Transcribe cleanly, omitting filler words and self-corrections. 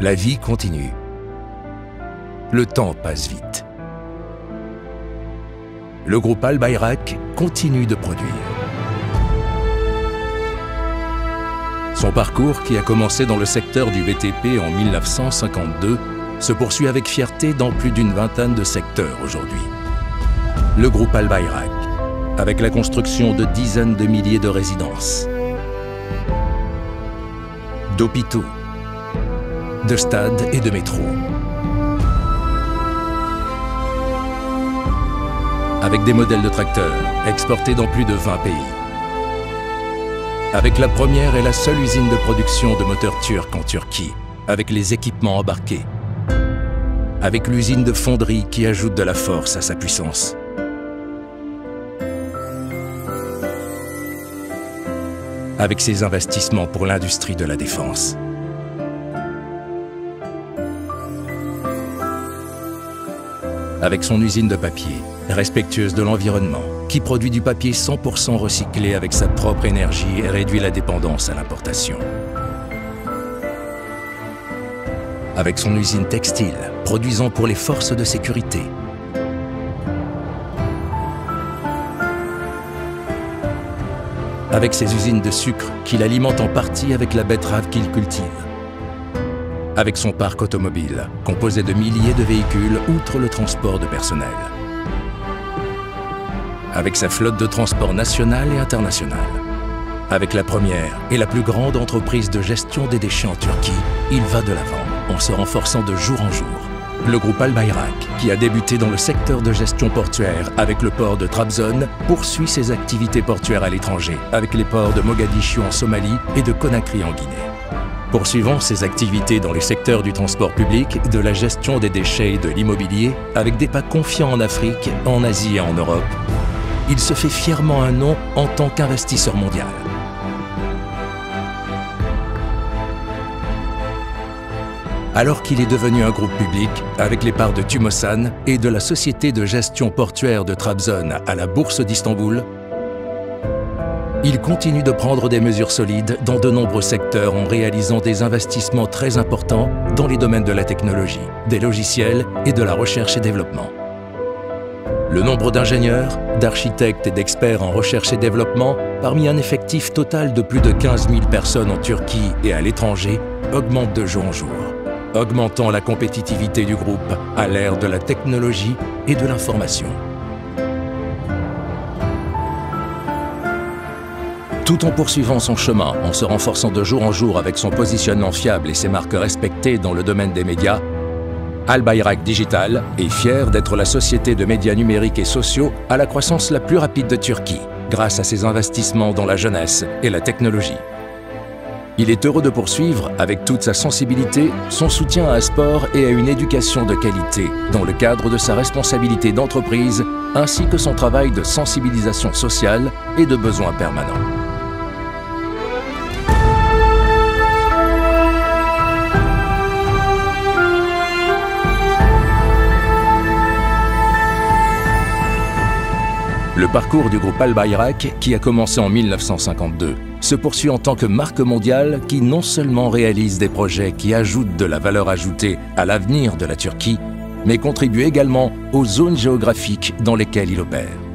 La vie continue. Le temps passe vite. Le groupe Al Bayrak continue de produire. Son parcours, qui a commencé dans le secteur du BTP en 1952, se poursuit avec fierté dans plus d'une vingtaine de secteurs aujourd'hui. Le groupe Al Bayrak, avec la construction de dizaines de milliers de résidences, d'hôpitaux, de stades et de métros, avec des modèles de tracteurs exportés dans plus de 20 pays, avec la première et la seule usine de production de moteurs turcs en Turquie, avec les équipements embarqués, avec l'usine de fonderie qui ajoute de la force à sa puissance. Avec ses investissements pour l'industrie de la défense. Avec son usine de papier, respectueuse de l'environnement, qui produit du papier 100% recyclé avec sa propre énergie et réduit la dépendance à l'importation. Avec son usine textile, produisant pour les forces de sécurité. Avec ses usines de sucre qu'il alimente en partie avec la betterave qu'il cultive. Avec son parc automobile, composé de milliers de véhicules outre le transport de personnel. Avec sa flotte de transport nationale et internationale. Avec la première et la plus grande entreprise de gestion des déchets en Turquie, il va de l'avant en se renforçant de jour en jour. Le groupe Al Bayrak, qui a débuté dans le secteur de gestion portuaire avec le port de Trabzon, poursuit ses activités portuaires à l'étranger avec les ports de Mogadiscio en Somalie et de Conakry en Guinée. Poursuivant ses activités dans les secteurs du transport public, de la gestion des déchets et de l'immobilier, avec des pas confiants en Afrique, en Asie et en Europe, il se fait fièrement un nom en tant qu'investisseur mondial. Alors qu'il est devenu un groupe public, avec les parts de Tumosan et de la société de gestion portuaire de Trabzon à la bourse d'Istanbul, il continue de prendre des mesures solides dans de nombreux secteurs en réalisant des investissements très importants dans les domaines de la technologie, des logiciels et de la recherche et développement. Le nombre d'ingénieurs, d'architectes et d'experts en recherche et développement, parmi un effectif total de plus de 15 000 personnes en Turquie et à l'étranger, augmente de jour en jour, augmentant la compétitivité du groupe à l'ère de la technologie et de l'information. Tout en poursuivant son chemin, en se renforçant de jour en jour avec son positionnement fiable et ses marques respectées dans le domaine des médias, Al Bayrak Digital est fier d'être la société de médias numériques et sociaux à la croissance la plus rapide de Turquie, grâce à ses investissements dans la jeunesse et la technologie. Il est heureux de poursuivre, avec toute sa sensibilité, son soutien à un sport et à une éducation de qualité, dans le cadre de sa responsabilité d'entreprise, ainsi que son travail de sensibilisation sociale et de besoins permanents. Le parcours du groupe Al Bayrak, qui a commencé en 1952, se poursuit en tant que marque mondiale qui non seulement réalise des projets qui ajoutent de la valeur ajoutée à l'avenir de la Turquie, mais contribue également aux zones géographiques dans lesquelles il opère.